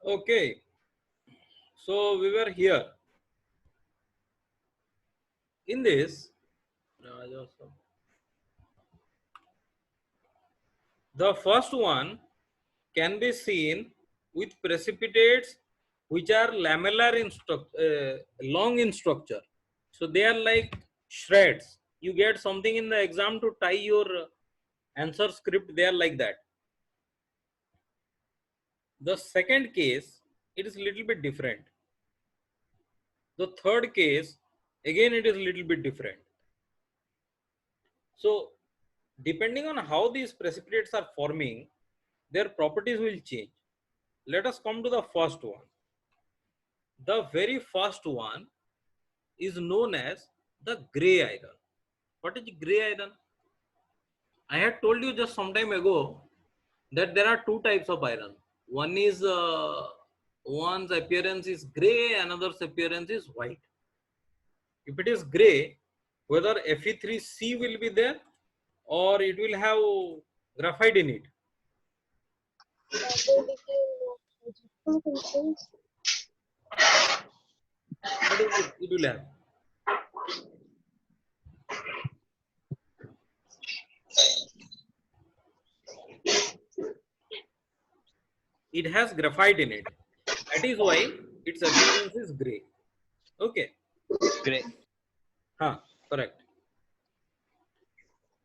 Okay, so we were here in this. The first one can be seen with precipitates which are lamellar in long in structure. So they are like shreds. You get something in the exam to tie your answer script. They are like that. The second case, it is little bit different. The third case, again, it is little bit different. So depending on how these precipitates are forming, their properties will change. Let us come to the first one. The very first one is known as the gray iron. What is gray iron? I had told you just some time ago that there are two types of iron. One is one's appearance is gray, another's appearance is white. If it is gray, whether Fe3C will be there or it will have graphite in it. What is it? It will have. It has graphite in it. That is why its appearance is gray. Okay. Great. Correct.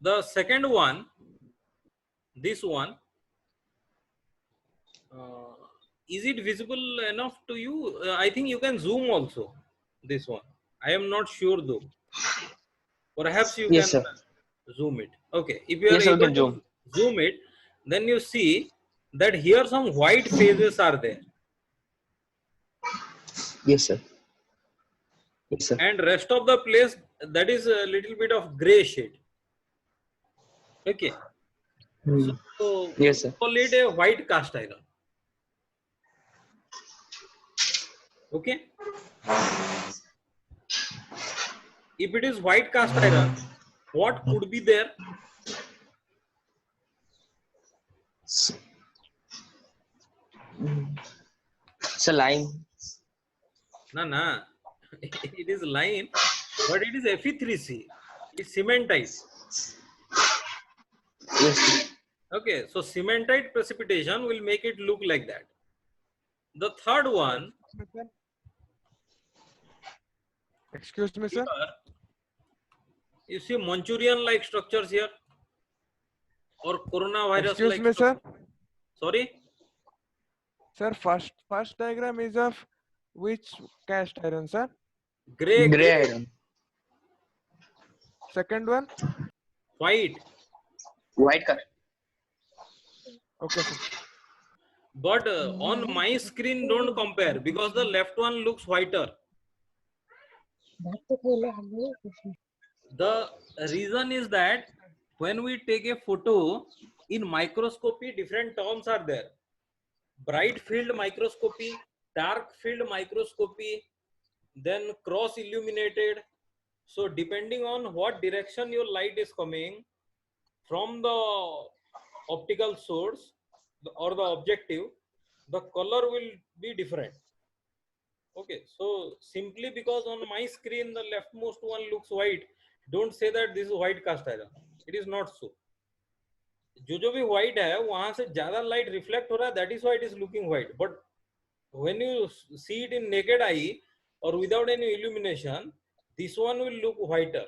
The second one, this one, is it visible enough to you? I think you can zoom also. This one. I am not sure though. Perhaps you Yes, can sir. zoom it. Okay. If you are Yes, sir, we able can to zoom. zoom it, then you see that here some white phases are there. Yes, sir. Yes, sir. And rest of the place, that is a little bit of gray shade. Okay. So Yes, sir. call it a white cast iron. Okay. If it is white cast iron, what could be there? It's a line. No. It is lime, but it is Fe3C. It's cementite. Yes, sir. Okay, so cementite precipitation will make it look like that. The third one, Excuse me, sir. here, you see Manchurian-like structures here, or Excuse coronavirus-like me, sir. structure. Sorry, Sir, first diagram is of which cast iron, sir? gray, Gray iron. Second one? white. White color. Okay, sir. But on my screen, don't compare because the left one looks whiter. The reason is that when we take a photo in microscopy, different terms are there. Bright field microscopy, dark field microscopy, then cross illuminated. So depending on what direction your light is coming from the optical source or the objective, the color will be different. Okay, so simply because on my screen the leftmost one looks white, don't say that this is white cast iron. It is not so. जो भी white है वहां से ज्यादा light reflect हो रहा है, that is why it is looking white. But when you see it in naked eye or without any illumination, this one will look whiter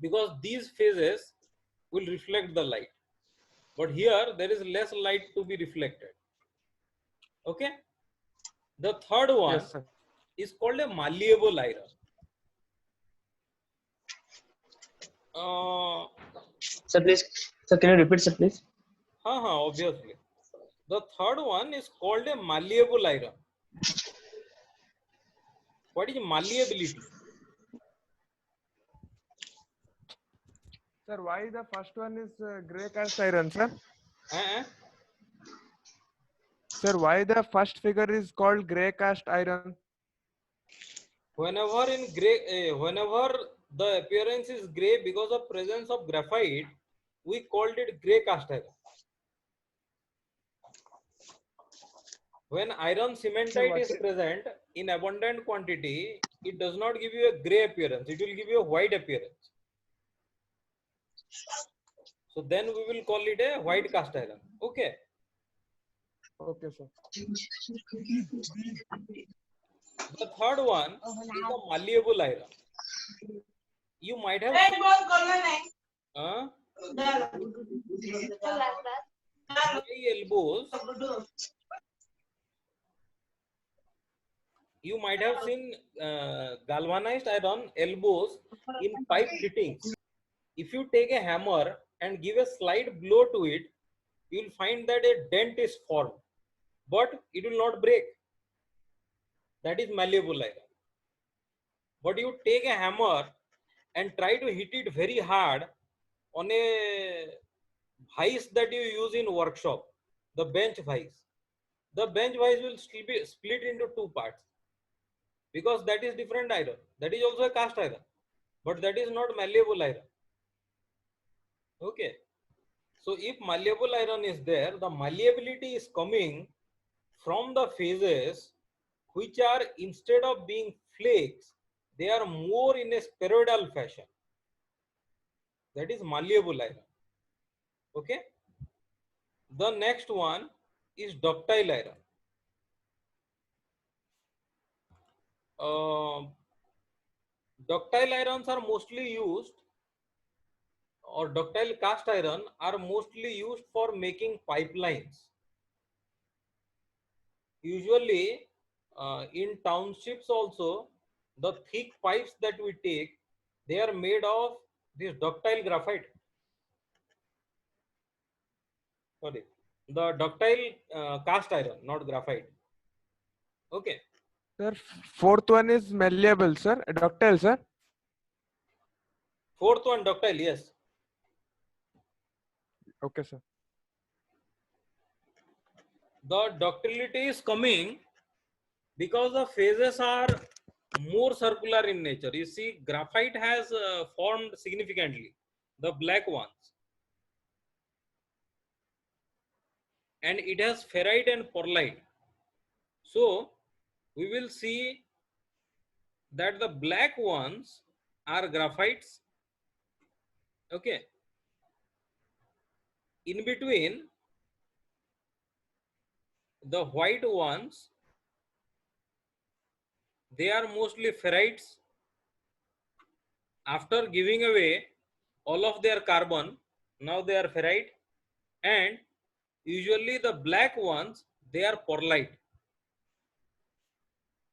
because these phases will reflect the light. But here there is less light to be reflected. Okay. The third one Yes, sir. is called a malleable iron. Sir, please. Sir, can you repeat, sir, please? Obviously. The third one is called a malleable iron. What is malleability? Sir, why the first one is gray cast iron, sir? Sir, why the first figure is called gray cast iron? Whenever in gray, whenever the appearance is gray because of presence of graphite, we called it gray cast iron. When iron cementite is present in abundant quantity, it does not give you a gray appearance. It will give you a white appearance. So then we will call it a white cast iron. Okay. Okay, sir. The third one is the malleable iron. You might have elbows. You might have seen galvanized iron elbows in pipe fittings. If you take a hammer and give a slight blow to it, you will find that a dent is formed, but it will not break. That is malleable iron. But you take a hammer and try to hit it very hard on a vice that you use in workshop, the bench vice. The bench vice will still be split into two parts, because that is different iron. That is also a cast iron, but that is not malleable iron. Okay. So if malleable iron is there, the malleability is coming from the phases which are, instead of being flakes, they are more in a spheroidal fashion. That is malleable iron. Okay. The next one is ductile iron. Ductile irons are mostly used, or ductile cast iron are mostly used for making pipelines. Usually in townships also, the thick pipes that we take, they are made of this ductile graphite. Sorry, the ductile cast iron, not graphite. Okay. Sir, fourth one is malleable, sir. Ductile, sir. Fourth one, ductile, yes. Okay, sir. The ductility is coming because the phases are more circular in nature. You see, graphite has formed significantly, the black ones, and it has ferrite and pearlite. So we will see that the black ones are graphites. Okay. In between, the white ones, they are mostly ferrites. After giving away all of their carbon, now they are ferrite. And usually the black ones, they are pearlite.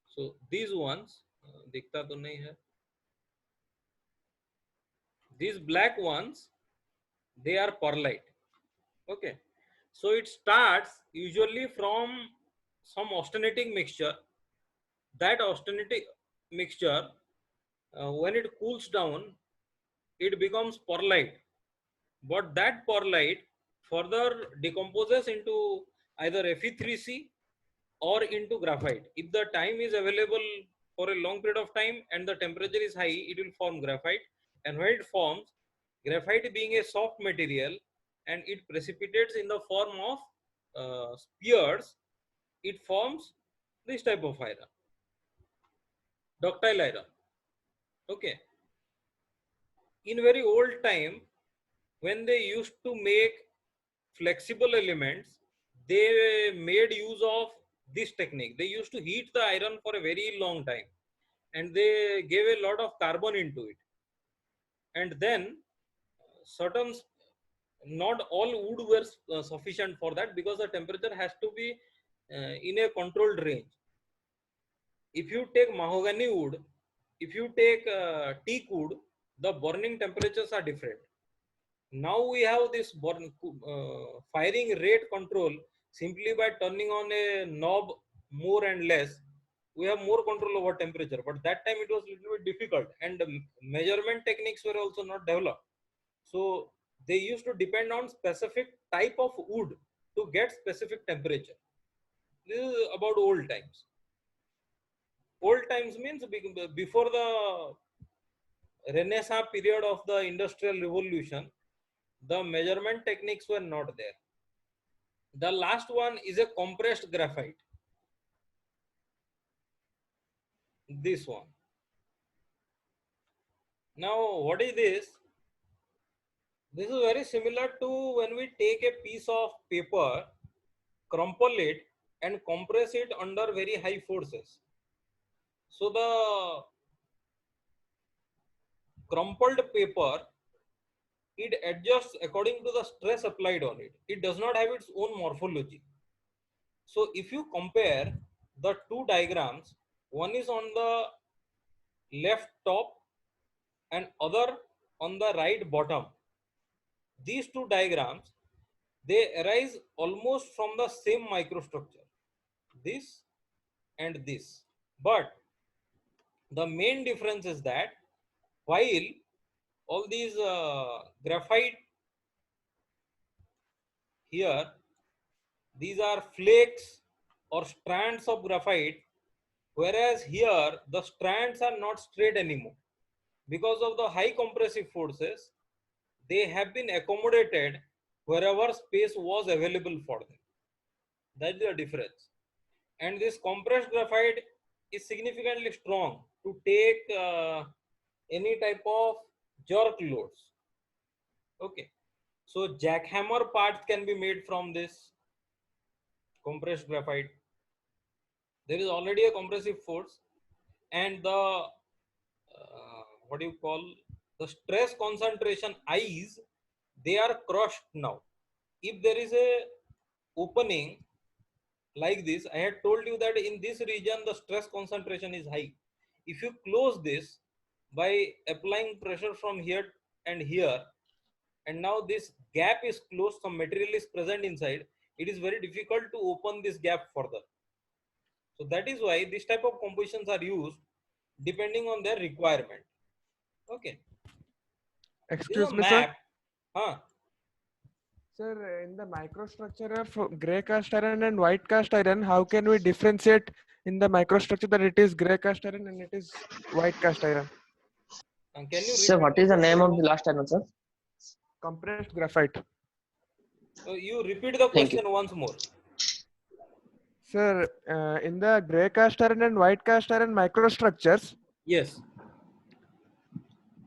So these ones, दिखता तो नहीं है. These black ones, they are pearlite. Okay. So it starts usually from some austenitic mixture. That austenitic mixture, when it cools down, it becomes pearlite. But that pearlite further decomposes into either Fe3C or into graphite. If the time is available for a long period of time and the temperature is high, it will form graphite. And when it forms, graphite being a soft material and it precipitates in the form of spears, it forms this type of iron, ductile iron. Okay. In very old time, when they used to make flexible elements, they made use of this technique. They used to heat the iron for a very long time and they gave a lot of carbon into it. And then certain, not all wood were sufficient for that, because the temperature has to be in a controlled range. If you take mahogany wood, if you take teak wood, the burning temperatures are different. Now we have this firing rate control. Simply by turning on a knob more and less, we have more control over temperature. But that time it was a little bit difficult, and the measurement techniques were also not developed. So they used to depend on specific type of wood to get specific temperature. This is about old times. Old times means before the Renaissance period of the Industrial Revolution, the measurement techniques were not there. The last one is a compressed graphite. this one. Now, what is this? This is very similar to when we take a piece of paper, crumple it, and compress it under very high forces. So the crumpled paper, it adjusts according to the stress applied on it. It does not have its own morphology. So if you compare the two diagrams, one is on the left top and other on the right bottom. These two diagrams, they arise almost from the same microstructure, this and this. But the main difference is that while all these graphite here, these are flakes or strands of graphite, whereas here the strands are not straight anymore. Because of the high compressive forces, they have been accommodated wherever space was available for them. That is the difference. And this compressed graphite is significantly strong to take any type of jerk loads. Okay. So jackhammer parts can be made from this compressed graphite. There is already a compressive force, and the what do you call, the stress concentration I's, they are crushed now. If there is a opening like this, I had told you that in this region the stress concentration is high. If you close this by applying pressure from here and here, and now this gap is closed, some material is present inside, it is very difficult to open this gap further. So that is why this type of compositions are used depending on their requirement. Okay. This is Excuse a me, sir. map. Huh? Sir, in the microstructure of gray cast iron and white cast iron, how can we differentiate in the microstructure that it is gray cast iron and it is white cast iron? Can you Sir, repeat what the is the name question of the once? last iron, sir? Compressed graphite. You repeat the Thank you. question once more. Sir, in the gray cast iron and white cast iron microstructures, Yes.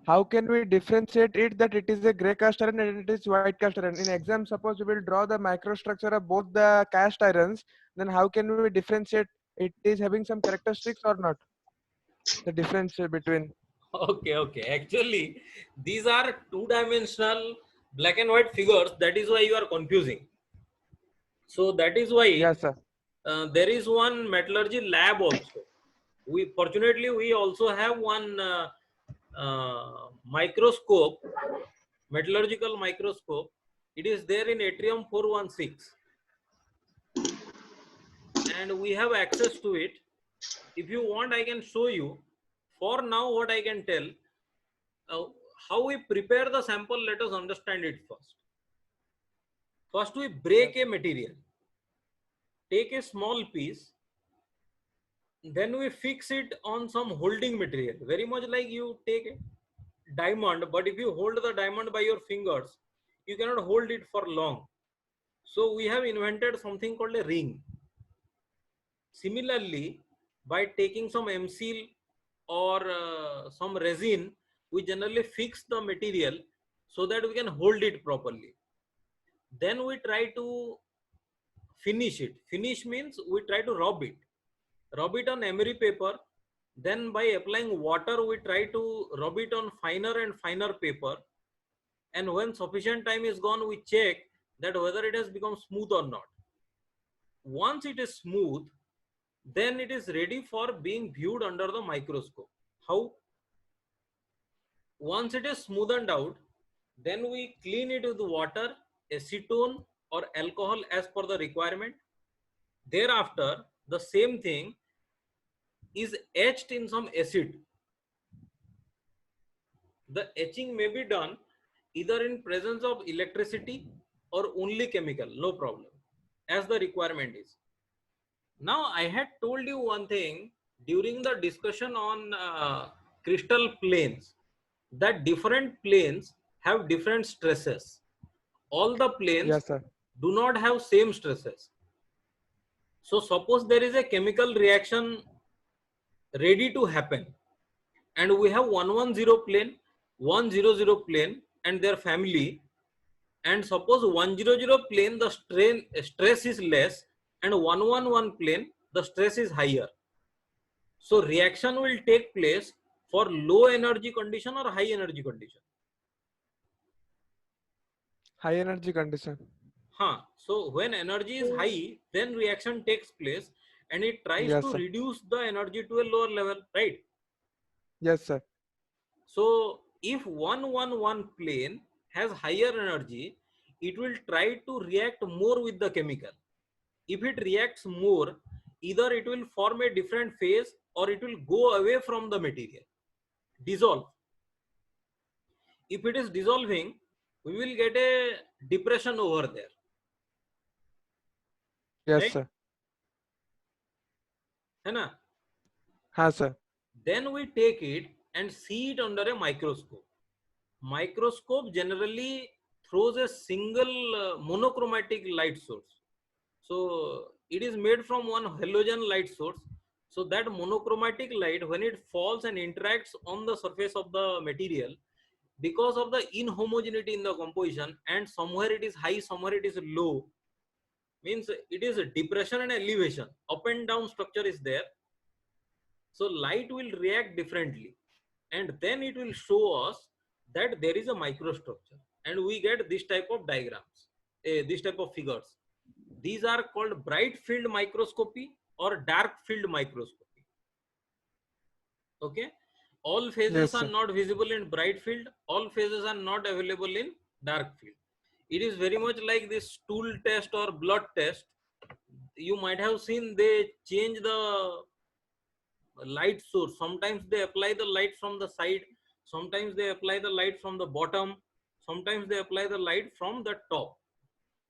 how can we differentiate it that it is a gray cast iron and it is white cast iron? In exam, suppose we will draw the microstructure of both the cast irons, then how can we differentiate it is having some characteristics or not? The difference between. Okay, okay. Actually, these are two-dimensional black and white figures. That is why you are confusing. So that is why Yes, sir. there is one metallurgy lab also. We fortunately we also have one microscope, metallurgical microscope. It is there in Atrium 416, and we have access to it. If you want, I can show you. For now, what I can tell, uh, how we prepare the sample, let us understand it first. First, we break a material, take a small piece, then we fix it on some holding material, very much like you take a diamond, but if you hold the diamond by your fingers, you cannot hold it for long. So we have invented something called a ring. Similarly, by taking some M-seal or some resin, we generally fix the material so that we can hold it properly. Then we try to finish it. Finish means we try to rub it. Rub it on emery paper. Then by applying water, we try to rub it on finer and finer paper. And when sufficient time is gone, we check that whether it has become smooth or not. Once it is smooth, then it is ready for being viewed under the microscope. How? Once it is smoothened out, then we clean it with water, acetone or alcohol as per the requirement. Thereafter, the same thing is etched in some acid. The etching may be done either in presence of electricity or only chemical, no problem, as the requirement is. Now, I had told you one thing during the discussion on crystal planes, that different planes have different stresses. All the planes Yes, sir. do not have same stresses. So suppose there is a chemical reaction ready to happen, and we have 110 plane, 100 plane and their family, and suppose 100 plane the stress is less, and 111 plane the stress is higher. So reaction will take place for low energy condition or high energy condition. High energy condition. So when energy is high, then reaction takes place and it tries Yes, to sir. reduce the energy to a lower level, right? Yes, sir. So if 111 plane has higher energy, it will try to react more with the chemical. If it reacts more, either it will form a different phase or it will go away from the material, dissolve. If it is dissolving, we will get a depression over there, Yes, right? sir. है ना? हाँ, sir. Then we take it and see it under a microscope. Microscope generally throws a single monochromatic light source. So it is made from one halogen light source. So that monochromatic light, when it falls and interacts on the surface of the material, because of the inhomogeneity in the composition, and somewhere it is high, somewhere it is low, means it is a depression and elevation, up and down structure is there. So light will react differently, and then it will show us that there is a microstructure, and we get this type of diagrams, this type of figures. These are called bright field microscopy or dark field microscopy. Okay, all Yes, phases are sir. not visible in bright field, all phases are not available in dark field. It is very much like this stool test or blood test. You might have seen they change the light source. Sometimes they apply the light from the side, sometimes they apply the light from the bottom, sometimes they apply the light from the top.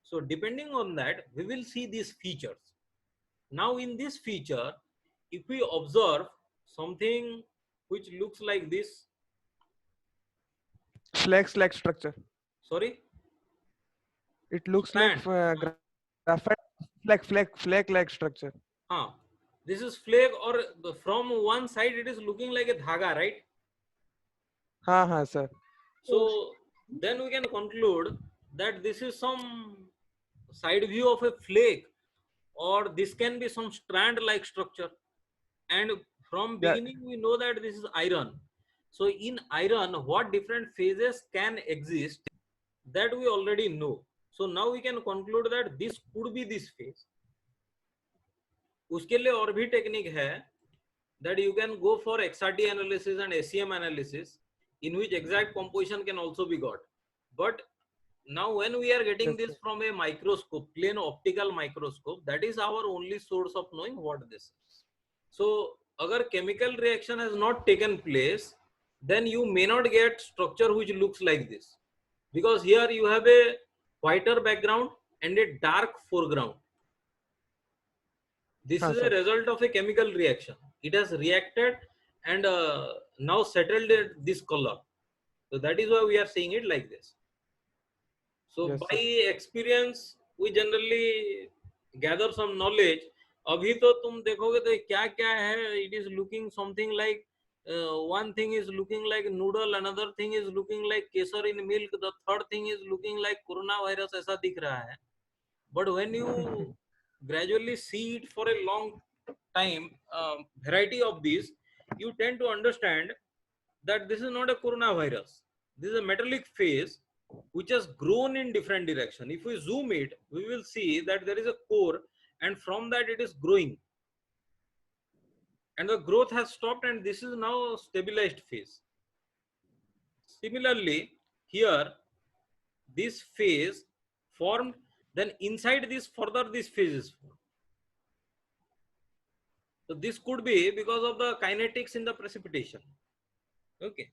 So depending on that, we will see these features. Now in this feature, if we observe something which looks like this, Flake structure. sorry, It looks like strand. graphite flake-like structure. This is flake, or from one side it is looking like a dhaga, right? हाँ, sir. So then we can conclude that this is some side view of a flake, or this can be some strand like structure. And from Yeah. beginning we know that this is iron. So in iron, what different phases can exist, that we already know. So now we can conclude that this could be this phase. उसके लिए और भी technique है, that you can go for XRT analysis and SEM analysis, in which exact composition can also be got. But now when we are getting Yes, this sir. from a microscope, plain optical microscope, that is our only source of knowing what this is. So agar chemical reaction has not taken place, then you may not get structure which looks like this, because here you have a whiter background and a dark foreground. This हाँ, is a sir. result of a chemical reaction. It has reacted and now settled at this color. So that is why we are seeing it like this. So Yes, by sir. experience, we generally gather some knowledge. अभी तो तुम देखोगे तो क्या क्या है, it is looking something like one thing is looking like noodle, another thing is looking like kesar in milk, the third thing is looking like coronavirus, ऐसा दिख रहा है. But when you gradually see it for a long time, variety of these, you tend to understand that this is not a coronavirus. This is a metallic phase which has grown in different direction. If we zoom it, we will see that there is a core, and from that it is growing, and the growth has stopped, and this is now a stabilized phase. Similarly, here this phase formed, then inside this further this phase is formed. So this could be because of the kinetics in the precipitation. Okay,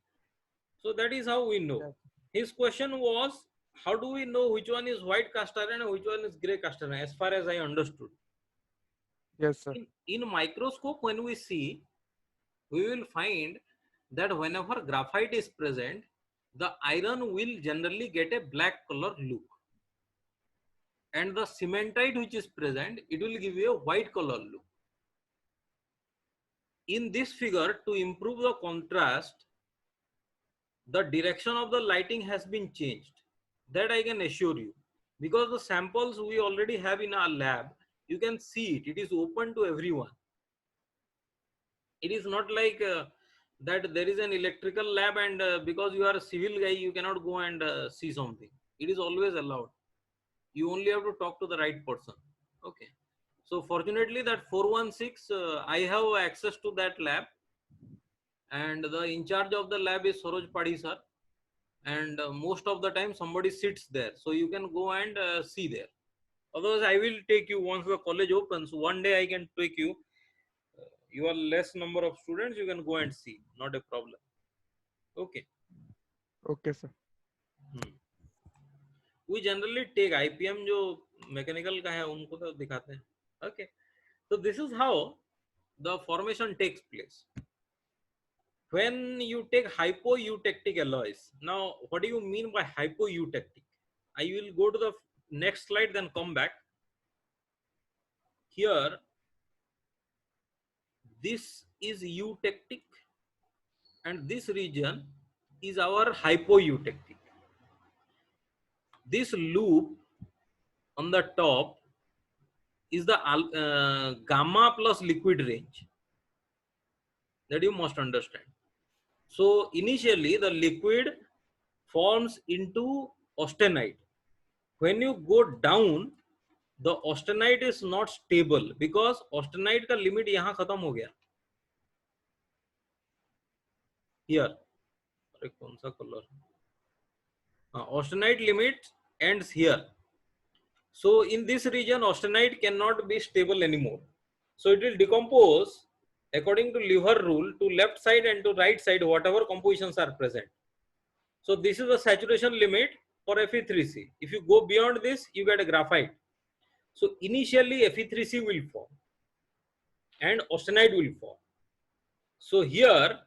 so that is how we know. Yes. His question was, how do we know which one is white cast iron and which one is gray cast iron, as far as I understood. Yes, sir. In microscope, when we see, we will find that whenever graphite is present, the iron will generally get a black color look, and the cementite which is present, it will give you a white color look. in this figure, to improve the contrast, the direction of the lighting has been changed. That I can assure you, because the samples we already have in our lab, you can see it. It is open to everyone. It is not like that there is an electrical lab and because you are a civil guy, you cannot go and see something. It is always allowed. You only have to talk to the right person. Okay. So fortunately that 416, I have access to that lab, and the in charge of the lab is Saroj Padi sir. And most of the time somebody sits there. So you can go and see there. Otherwise, I will take you once the college opens. One day I can take you. You are less number of students, you can go and see. Not a problem. Okay. Okay, sir. We generally take IPM जो mechanical का है उनको तो दिखाते हैं. Okay. So this is how the formation takes place. When you take hypoeutectic alloys. Now, what do you mean by hypoeutectic? I will go to the next slide, then come back. Here, this is eutectic, and this region is our hypoeutectic. This loop on the top is the gamma plus liquid range. That you must understand. So initially the liquid forms into austenite. When you go down, the austenite is not stable because austenite का limit यहाँ खत्म हो गया. Here, अरे कौन सा color? Austenite limit ends here. So in this region, austenite cannot be stable anymore. So it will decompose according to Lever rule to left side and to right side, whatever compositions are present. So this is the saturation limit for Fe3C. If you go beyond this, you get a graphite. So initially Fe3C will form and austenite will form. So here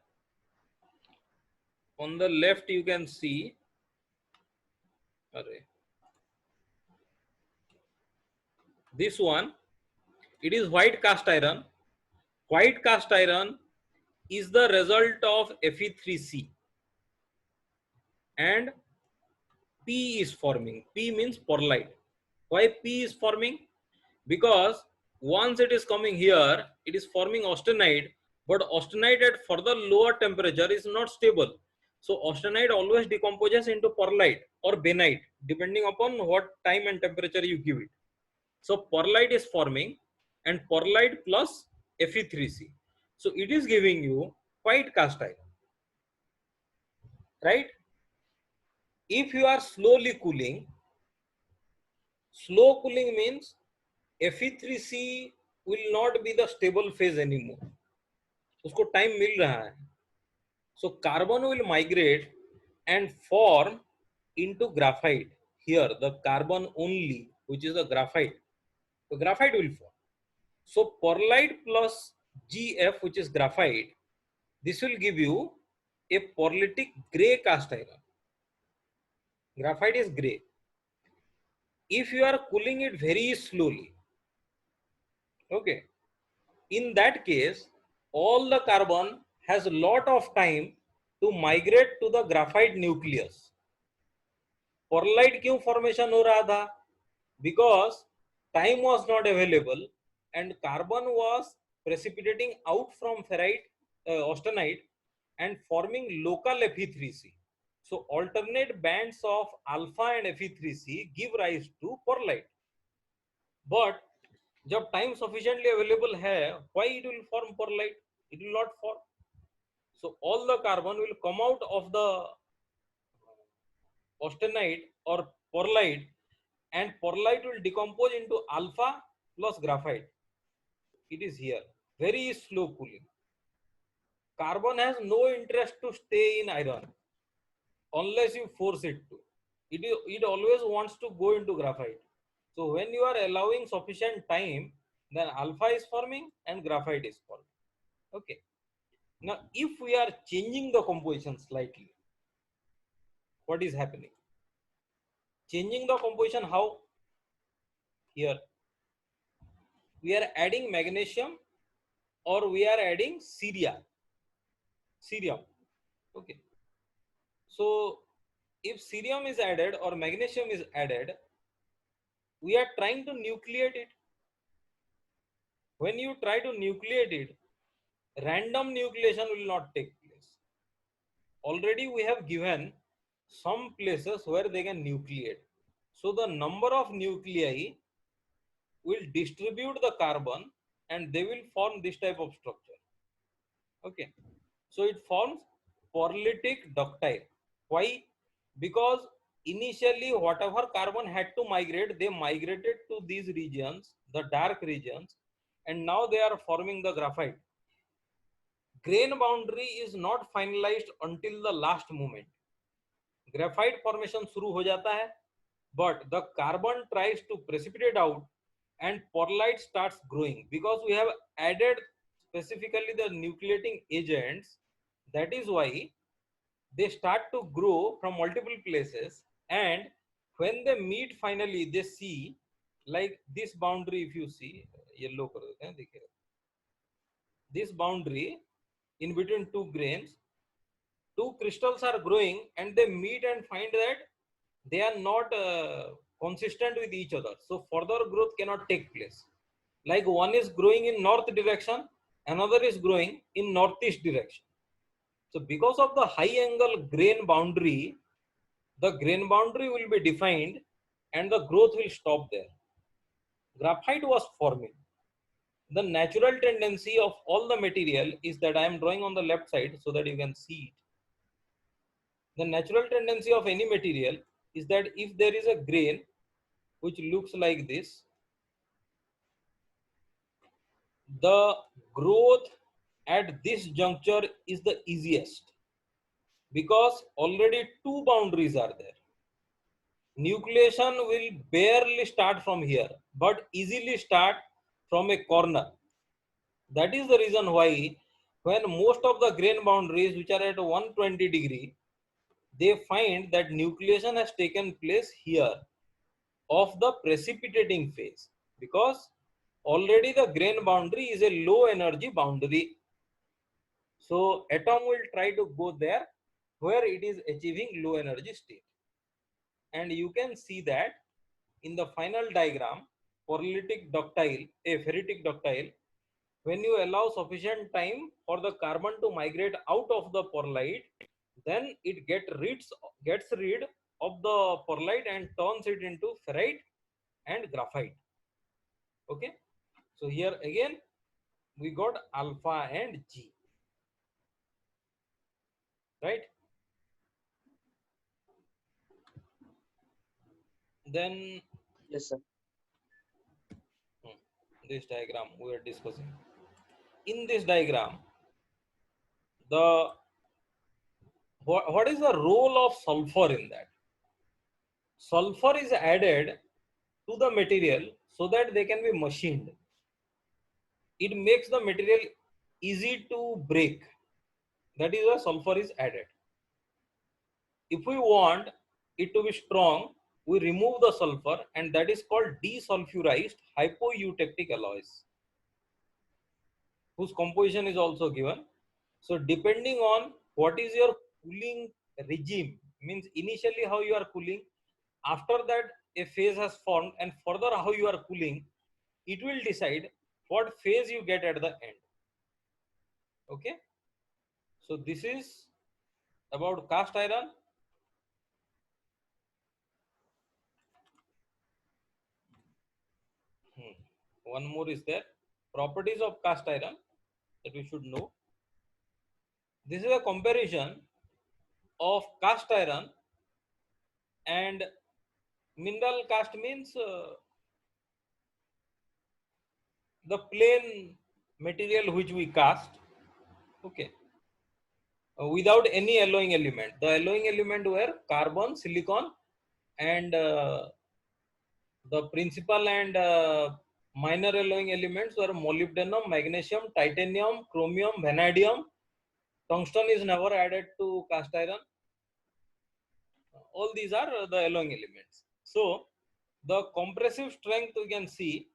on the left you can see, this one, it is white cast iron. White cast iron is the result of Fe3C and P is forming. P means pearlite. Why P is forming? Because once it is coming here, it is forming austenite, but austenite at further lower temperature is not stable. So austenite always decomposes into pearlite or benite, depending upon what time and temperature you give it. So pearlite is forming, and pearlite plus Fe3C. So it is giving you white cast iron, right? If you are slowly cooling, slow cooling means Fe3C will not be the stable phase anymore. उसको time मिल रहा है. So carbon will migrate and form into graphite. Here the carbon only, which is the graphite. So graphite will form. So pearlite plus GF, which is graphite, this will give you a pearlitic gray cast iron. Graphite is gray. If you are cooling it very slowly, okay, in that case, all the carbon has a lot of time to migrate to the graphite nucleus. Pearlite क्यों formation हो रहा था? Because time was not available and carbon was precipitating out from ferrite, austenite, and forming local Fe3C. So alternate bands of alpha and Fe3C give rise to pearlite. But जब time sufficiently available है, why it will form pearlite? It will not form. So all the carbon will come out of the austenite or pearlite, and pearlite will decompose into alpha plus graphite. It is here. Very slow cooling. Carbon has no interest to stay in iron unless you force it to. It always wants to go into graphite. So when you are allowing sufficient time, then alpha is forming and graphite is forming. Okay. Now, if we are changing the composition slightly, what is happening? Changing the composition how? Here we are adding magnesium or we are adding cerium. Okay. So if cerium is added or magnesium is added, we are trying to nucleate it. When you try to nucleate it, random nucleation will not take place. Already we have given some places where they can nucleate. So the number of nuclei will distribute the carbon and they will form this type of structure. Okay. So it forms polylytic ductile. Why? Because initially whatever carbon had to migrate, they migrated to these regions, the dark regions, and now they are forming the graphite. Grain boundary is not finalized until the last moment. Graphite formation शुरू हो जाता है, but the carbon tries to precipitate out and pearlite starts growing because we have added specifically the nucleating agents. That is why they start to grow from multiple places, and when they meet finally they see like this boundary. If you see yellow कर देते हैं, देखिए this boundary in between two grains, two crystals are growing and they meet and find that they are not consistent with each other, so further growth cannot take place. Like one is growing in north direction, another is growing in northeast direction. So because of the high angle grain boundary, the grain boundary will be defined and the growth will stop there. Graphite was forming. The natural tendency of all the material is that I am drawing on the left side so that you can see it. The natural tendency of any material is that if there is a grain which looks like this, the growth at this juncture is the easiest because already two boundaries are there. Nucleation will barely start from here, but easily start from a corner. That is the reason why when most of the grain boundaries which are at 120 degree, they find that nucleation has taken place here of the precipitating phase, because already the grain boundary is a low energy boundary. So atom will try to go there where it is achieving low energy state. And you can see that in the final diagram, polylytic ductile, a ferritic ductile, when you allow sufficient time for the carbon to migrate out of the pearlite, then it gets rid of the pearlite and turns it into ferrite and graphite. Okay, so here again we got alpha and G, right? Then Yes, sir. this diagram we are discussing. In this diagram, the what is the role of sulfur in that? Sulfur is added to the material so that they can be machined. It makes the material easy to break. That is why sulfur is added. If we want it to be strong, we remove the sulfur, and that is called desulfurized hypoeutectic alloys, whose composition is also given. So depending on what is your cooling regime, means initially how you are cooling, after that a phase has formed, and further how you are cooling, it will decide what phase you get at the end. Okay, so this is about cast iron. One more is there, properties of cast iron that we should know. This is a comparison of cast iron and mineral cast, means the plain material which we cast. Okay, without any alloying element. The alloying element were carbon, silicon, and the principal and minor alloying elements were molybdenum, magnesium, titanium, chromium, vanadium. Tungsten is never added to cast iron. All these are the alloying elements. So the compressive strength you can see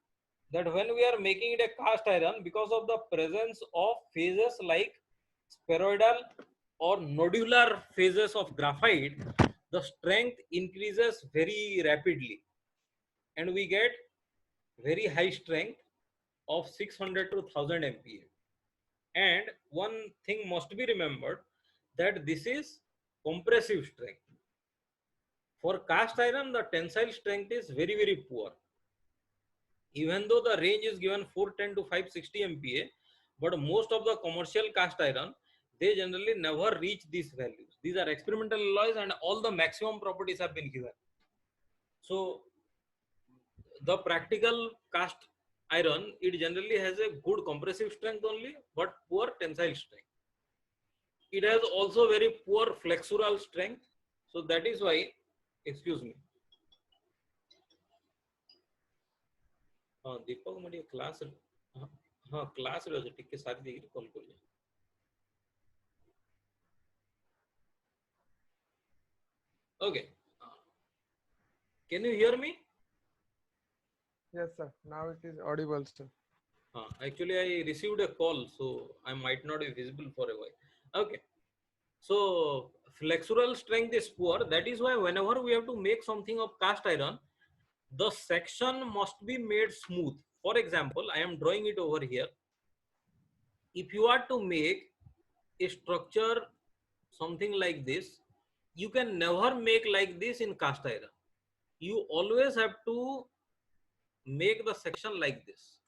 that when we are making it a cast iron, because of the presence of phases like spheroidal or nodular phases of graphite, the strength increases very rapidly and we get very high strength of 600 to 1000 MPa. And one thing must be remembered, that this is compressive strength. For cast iron, the tensile strength is very, very poor. Even though the range is given 410 to 560 MPa, but most of the commercial cast iron, they generally never reach these values. These are experimental alloys and all the maximum properties have been given. So the practical cast iron, it generally has a good compressive strength only, but poor tensile strength. It has also very poor flexural strength. So that is why, excuse me, दीपक मेरी class हाँ class रे अछि टिके सारी देगी call करिए. Okay, can you hear me? Yes, sir. Now it is audible, sir. Actually I received a call, so I might not be visible for a while. Okay, so flexural strength is poor. That is why whenever we have to make something of cast iron, the section must be made smooth. For example, I am drawing it over here. If you are to make a structure something like this, you can never make like this in cast iron. You always have to make the section like this.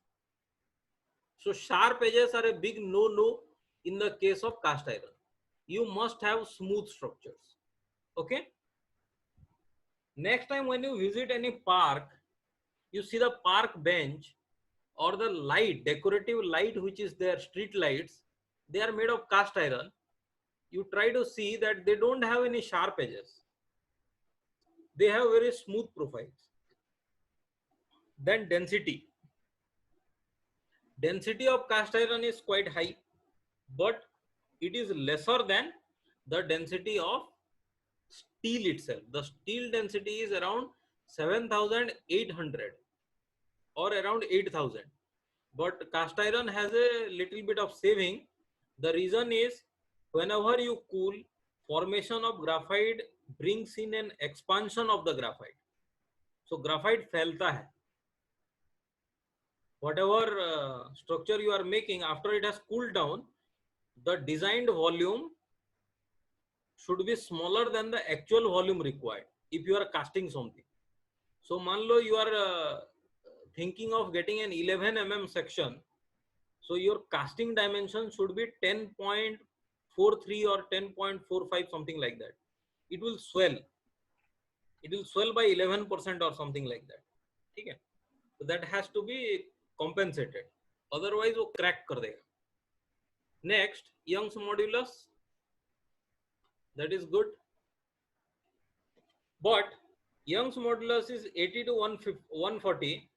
So sharp edges are a big no in the case of cast iron. You must have smooth structures. Okay, next time when you visit any park, you see the park bench or the light, decorative light which is there, street lights, they are made of cast iron. You try to see that they don't have any sharp edges, they have very smooth profiles. Then density of cast iron is quite high, but it is lesser than the density of steel itself. The steel density is around 7800 or around 8000, but cast iron has a little bit of saving. The reason is, whenever you cool, formation of graphite brings in an expansion of the graphite. So graphite फैलता है. Whatever structure you are making, after it has cooled down, the designed volume should be smaller than the actual volume required if you are casting something. So मान लो you are thinking of getting an 11 mm section, so your casting dimension should be 10.43 or 10.45, something like that. It will swell by 11% or something like that. Okay, so that has to be compensated, otherwise वो crack कर देगा. Next, Young's modulus, that is good, but Young's modulus is 80 to 140.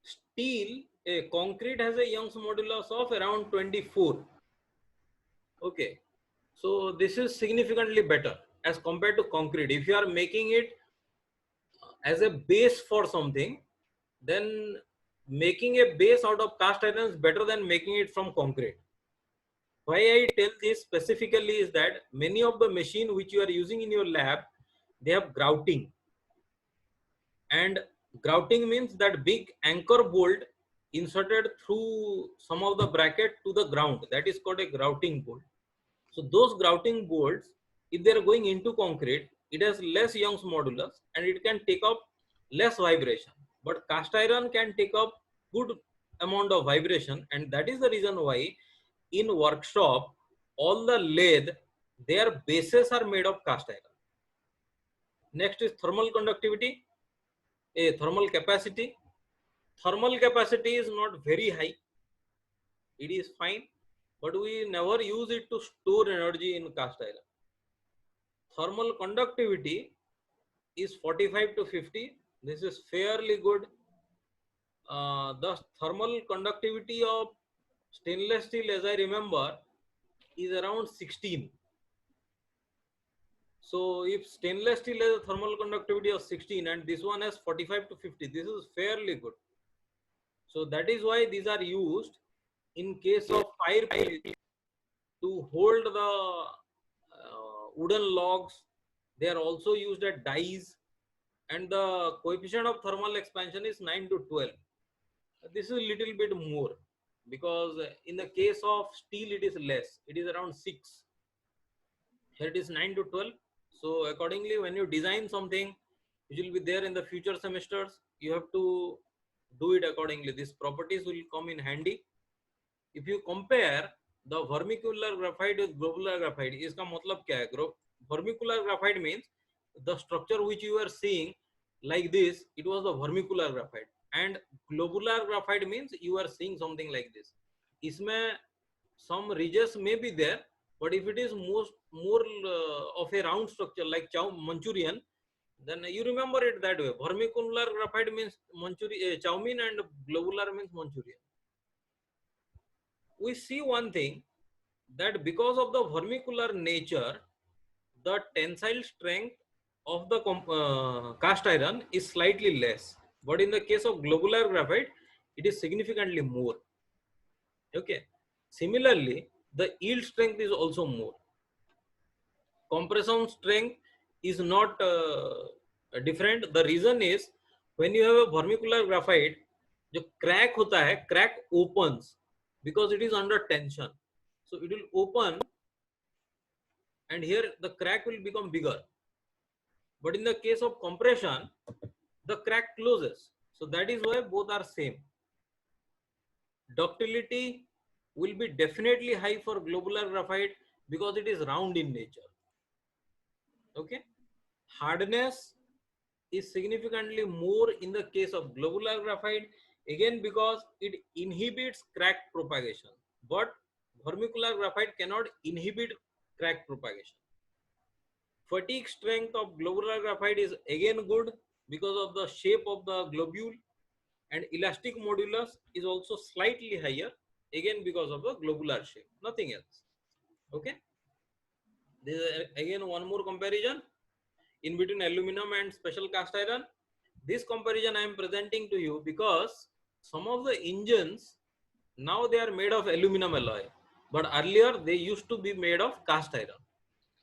Steel, concrete has a Young's modulus of around 24. Okay, so this is significantly better as compared to concrete. If you are making it as a base for something, then making a base out of cast iron is better than making it from concrete. Why I tell this specifically is that many of the machine which you are using in your lab, they have grouting, and grouting means that big anchor bolt inserted through some of the bracket to the ground. That is called a grouting bolt. So those grouting bolts, if they are going into concrete, it has less Young's modulus and it can take up less vibration. But cast iron can take up good amount of vibration, and that is the reason why in workshop all the lathe, their bases are made of cast iron. Next is thermal conductivity, a thermal capacity. Thermal capacity is not very high. It is fine, but we never use it to store energy in cast iron. Thermal conductivity is 45 to 50. This is fairly good. The thermal conductivity of stainless steel, as I remember, is around 16. So if stainless steel has a thermal conductivity of 16 and this one has 45 to 50, this is fairly good. So that is why these are used in case of fireplace to hold the wooden logs. They are also used at dyes, and the coefficient of thermal expansion is 9 to 12. This is a little bit more because in the case of steel it is less, it is around 6. Here it is 9 to 12. So accordingly, when you design something which will be there in the future semesters, you have to do it accordingly. These properties will come in handy. If you compare the vermicular graphite with globular graphite, इसका मतलब क्या है? Vermicular graphite means the structure which you are seeing like this, it was the vermicular graphite, and globular graphite means you are seeing something like this. इसमें some ridges may be there, but if it is more of a round structure like Manchurian, then you remember it that way. Vermicular graphite means Chowmein, and globular means Manchurian. We see one thing, that because of the vermicular nature, the tensile strength of the cast iron is slightly less, but in the case of globular graphite, it is significantly more. Okay. Similarly, the yield strength is also more. Compression strength is not different. The reason is, when you have a vermicular graphite, जो crack होता है, crack opens because it is under tension. So it will open, and here the crack will become bigger. But in the case of compression, the crack closes. So that is why both are same. Ductility will be definitely high for globular graphite because it is round in nature. Okay. Hardness is significantly more in the case of globular graphite, again because it inhibits crack propagation, but vermicular graphite cannot inhibit crack propagation. Fatigue strength of globular graphite is again good because of the shape of the globule, and elastic modulus is also slightly higher, again because of the globular shape, nothing else. Okay. This is again one more comparison in between aluminum and special cast iron. This comparison I am presenting to you because some of the engines now they are made of aluminum alloy, but earlier they used to be made of cast iron.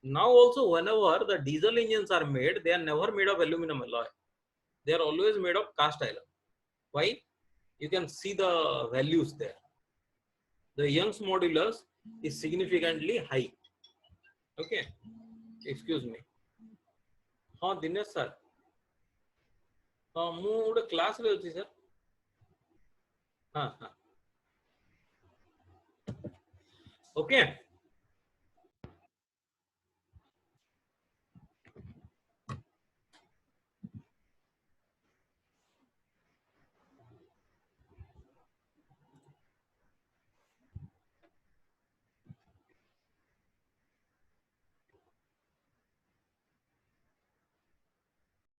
Now also, whenever the diesel engines are made, they are never made of aluminum alloy. They are always made of cast iron. Why? You can see the values there. The Young's modulus is significantly high. Okay. Excuse me. हाँ Dinesh sir, हाँ मु गोटे class रे अछि sir. हाँ हाँ. Okay.